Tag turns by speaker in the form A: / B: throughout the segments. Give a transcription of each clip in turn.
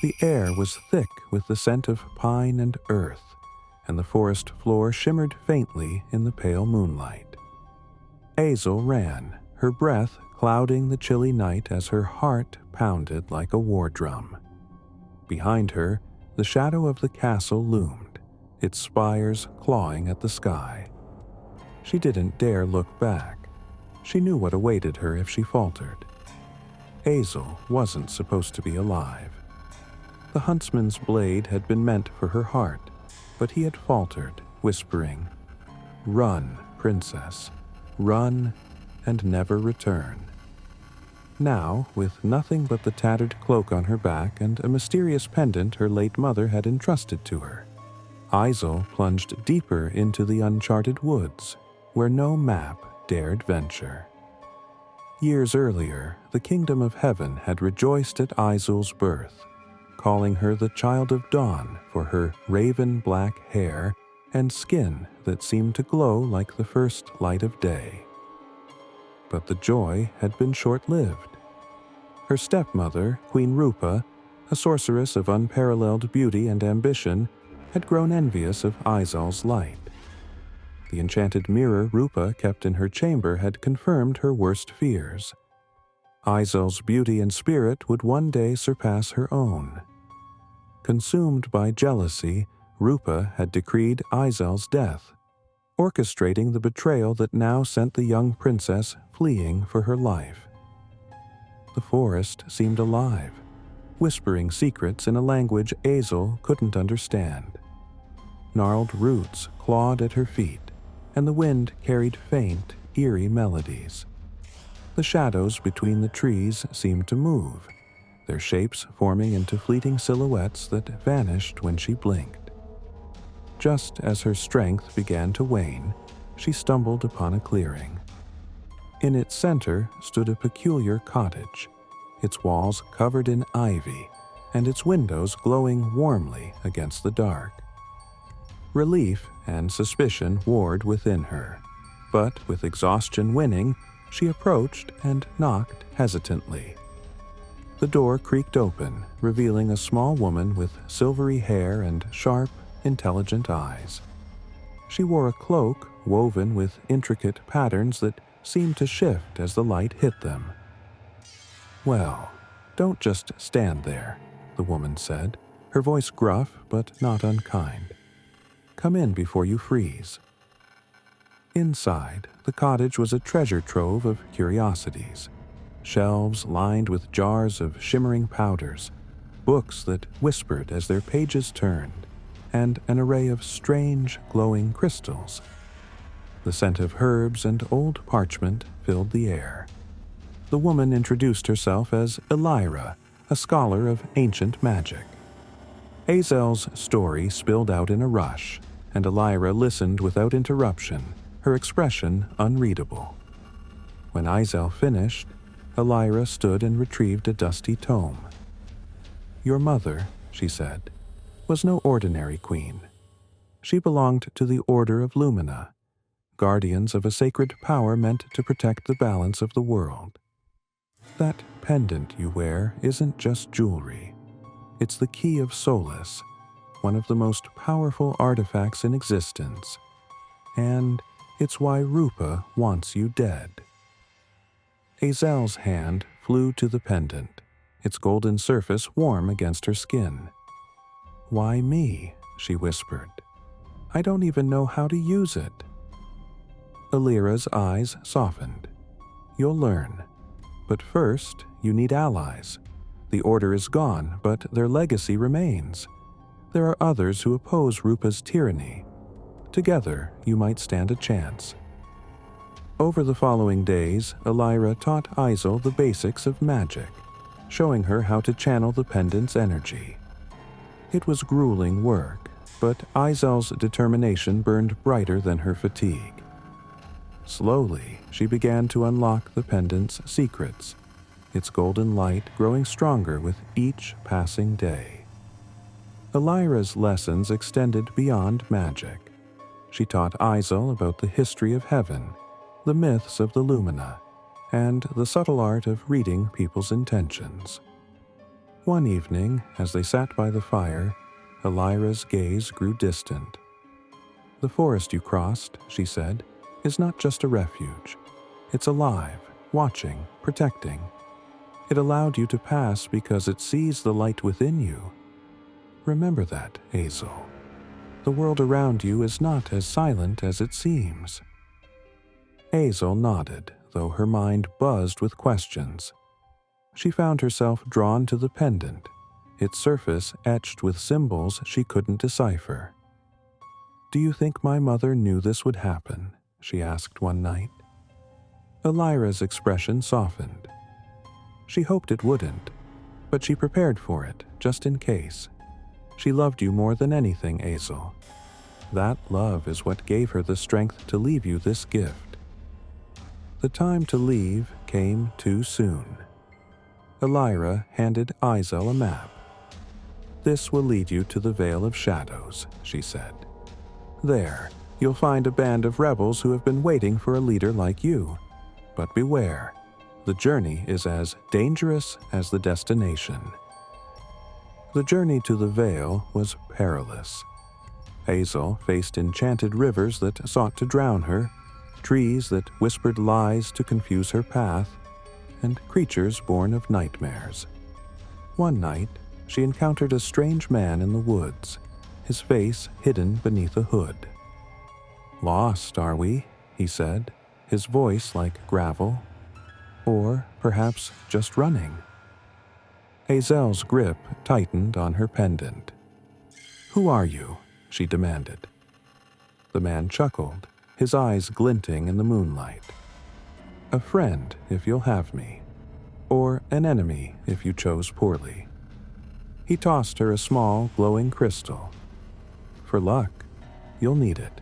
A: The air was thick with the scent of pine and earth, and the forest floor shimmered faintly in the pale moonlight. Ayzel ran, her breath clouding the chilly night as her heart pounded like a war drum. Behind her, the shadow of the castle loomed, its spires clawing at the sky. She didn't dare look back. She knew what awaited her if she faltered. Ayzel wasn't supposed to be alive. The huntsman's blade had been meant for her heart, but he had faltered, whispering, "Run, princess, run and never return." Now, with nothing but the tattered cloak on her back and a mysterious pendant her late mother had entrusted to her, Ayzel plunged deeper into the uncharted woods, where no map dared venture. Years earlier, the kingdom of heaven had rejoiced at Ayzel's birth, calling her the child of dawn for her raven-black hair and skin that seemed to glow like the first light of day. But the joy had been short-lived. Her stepmother, Queen Rupa, a sorceress of unparalleled beauty and ambition, had grown envious of Ayzel's light. The enchanted mirror Rupa kept in her chamber had confirmed her worst fears. Ayzel's beauty and spirit would one day surpass her own. Consumed by jealousy, Rupa had decreed Ayzel's death, orchestrating the betrayal that now sent the young princess fleeing for her life. The forest seemed alive, whispering secrets in a language Ayzel couldn't understand. Gnarled roots clawed at her feet, and the wind carried faint, eerie melodies. The shadows between the trees seemed to move, their shapes forming into fleeting silhouettes that vanished when she blinked. Just as her strength began to wane, she stumbled upon a clearing. In its center stood a peculiar cottage, its walls covered in ivy and its windows glowing warmly against the dark. Relief and suspicion warred within her, but with exhaustion winning, she approached and knocked hesitantly. The door creaked open, revealing a small woman with silvery hair and sharp, intelligent eyes. She wore a cloak woven with intricate patterns that seemed to shift as the light hit them. "Well, don't just stand there," the woman said, her voice gruff but not unkind. "Come in before you freeze." Inside, the cottage was a treasure trove of curiosities. Shelves lined with jars of shimmering powders, books that whispered as their pages turned, and an array of strange, glowing crystals. The scent of herbs and old parchment filled the air. The woman introduced herself as Elira, a scholar of ancient magic. Ayzel's story spilled out in a rush, and Elira listened without interruption, her expression unreadable. When Ayzel finished, Elira stood and retrieved a dusty tome. "Your mother," she said, "was no ordinary queen. She belonged to the Order of Lumina, guardians of a sacred power meant to protect the balance of the world. That pendant you wear isn't just jewelry. It's the key of solace, one of the most powerful artifacts in existence. And it's why Rupa wants you dead." Ayzel's hand flew to the pendant, its golden surface warm against her skin. "Why me?" she whispered. "I don't even know how to use it." Elira's eyes softened. "You'll learn. But first, you need allies. The Order is gone, but their legacy remains. There are others who oppose Rupa's tyranny. Together, you might stand a chance." Over the following days, Elira taught Ayzel the basics of magic, showing her how to channel the pendant's energy. It was grueling work, but Ayzel's determination burned brighter than her fatigue. Slowly, she began to unlock the pendant's secrets, its golden light growing stronger with each passing day. Elira's lessons extended beyond magic. She taught Ayzel about the history of heaven, the myths of the Lumina, and the subtle art of reading people's intentions. One evening, as they sat by the fire, Elira's gaze grew distant. "The forest you crossed," she said, "is not just a refuge. It's alive, watching, protecting. It allowed you to pass because it sees the light within you. Remember that, Ayzel. The world around you is not as silent as it seems." Ayzel nodded, though her mind buzzed with questions. She found herself drawn to the pendant, its surface etched with symbols she couldn't decipher. "Do you think my mother knew this would happen?" she asked one night. Elira's expression softened. She hoped it wouldn't, but she prepared for it, just in case. She loved you more than anything, Ayzel. That love is what gave her the strength to leave you this gift. The time to leave came too soon. Elira handed Ayzel a map. "This will lead you to the Vale of Shadows," she said. "There, you'll find a band of rebels who have been waiting for a leader like you. But beware, the journey is as dangerous as the destination." The journey to the Vale was perilous. Ayzel faced enchanted rivers that sought to drown her, trees that whispered lies to confuse her path, and creatures born of nightmares. One night, she encountered a strange man in the woods, his face hidden beneath a hood. "Lost, are we?" he said, his voice like gravel. "Or perhaps just running." Ayzel's grip tightened on her pendant. "Who are you?" she demanded. The man chuckled, his eyes glinting in the moonlight. "A friend, if you'll have me. Or an enemy, if you chose poorly." He tossed her a small, glowing crystal. "For luck, you'll need it."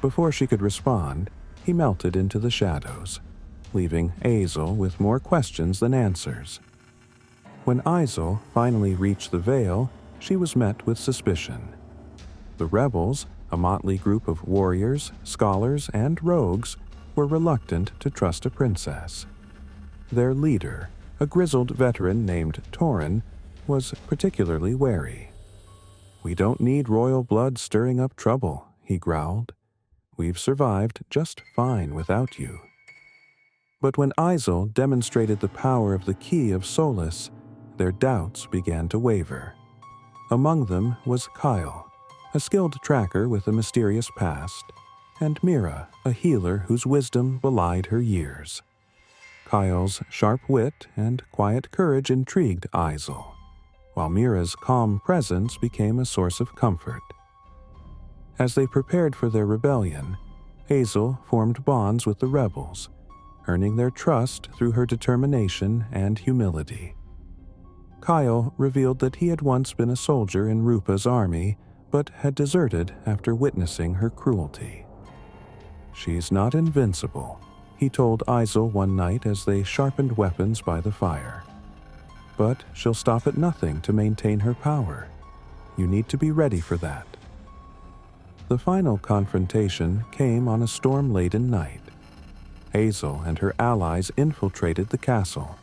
A: Before she could respond, he melted into the shadows, leaving Ayzel with more questions than answers. When Ayzel finally reached the Vale, she was met with suspicion. The rebels, a motley group of warriors, scholars, and rogues, were reluctant to trust a princess. Their leader, a grizzled veteran named Torin, was particularly wary. "We don't need royal blood stirring up trouble," he growled. "We've survived just fine without you." But when Ayzel demonstrated the power of the Key of Solace, their doubts began to waver. Among them was Kyle, a skilled tracker with a mysterious past, and Mira, a healer whose wisdom belied her years. Kyle's sharp wit and quiet courage intrigued Ayzel, while Mira's calm presence became a source of comfort. As they prepared for their rebellion, Ayzel formed bonds with the rebels, earning their trust through her determination and humility. Kyle revealed that he had once been a soldier in Rupa's army, but had deserted after witnessing her cruelty. "She's not invincible," he told Ayzel one night as they sharpened weapons by the fire. "But she'll stop at nothing to maintain her power. You need to be ready for that." The final confrontation came on a storm-laden night. Ayzel and her allies infiltrated the castle,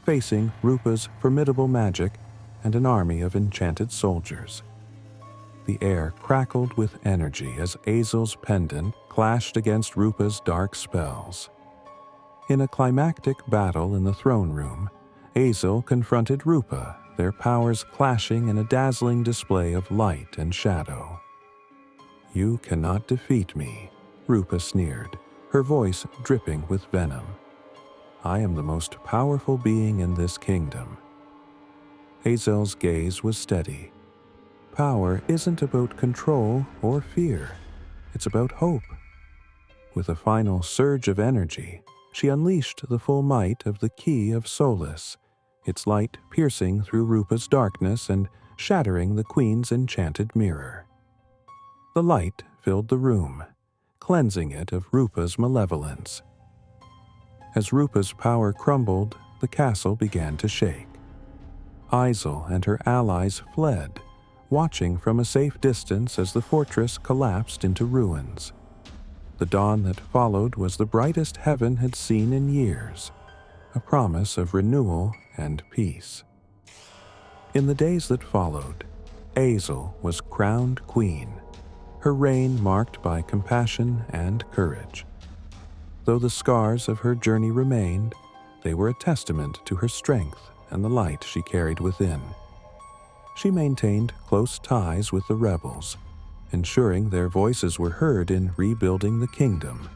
A: facing Rupa's formidable magic and an army of enchanted soldiers. The air crackled with energy as Ayzel's pendant clashed against Rupa's dark spells. In a climactic battle in the throne room, Ayzel confronted Rupa, their powers clashing in a dazzling display of light and shadow. "You cannot defeat me," Rupa sneered, her voice dripping with venom. "I am the most powerful being in this kingdom." Ayzel's gaze was steady. Power isn't about control or fear. It's about hope. With a final surge of energy, she unleashed the full might of the Key of Solace, its light piercing through Rupa's darkness and shattering the Queen's enchanted mirror. The light filled the room, cleansing it of Rupa's malevolence. As Rupa's power crumbled, the castle began to shake. Ayzel and her allies fled, watching from a safe distance as the fortress collapsed into ruins. The dawn that followed was the brightest heaven had seen in years, a promise of renewal and peace. In the days that followed, Ayzel was crowned queen, her reign marked by compassion and courage. Though the scars of her journey remained, they were a testament to her strength and the light she carried within. She maintained close ties with the rebels, ensuring their voices were heard in rebuilding the kingdom.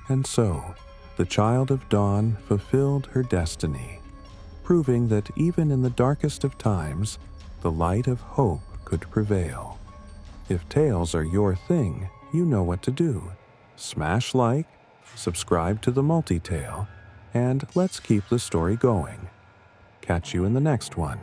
A: And so, the Child of Dawn fulfilled her destiny, proving that even in the darkest of times, the light of hope could prevail. If tales are your thing, you know what to do. Smash like, subscribe to the Multi-Tale, and let's keep the story going. Catch you in the next one.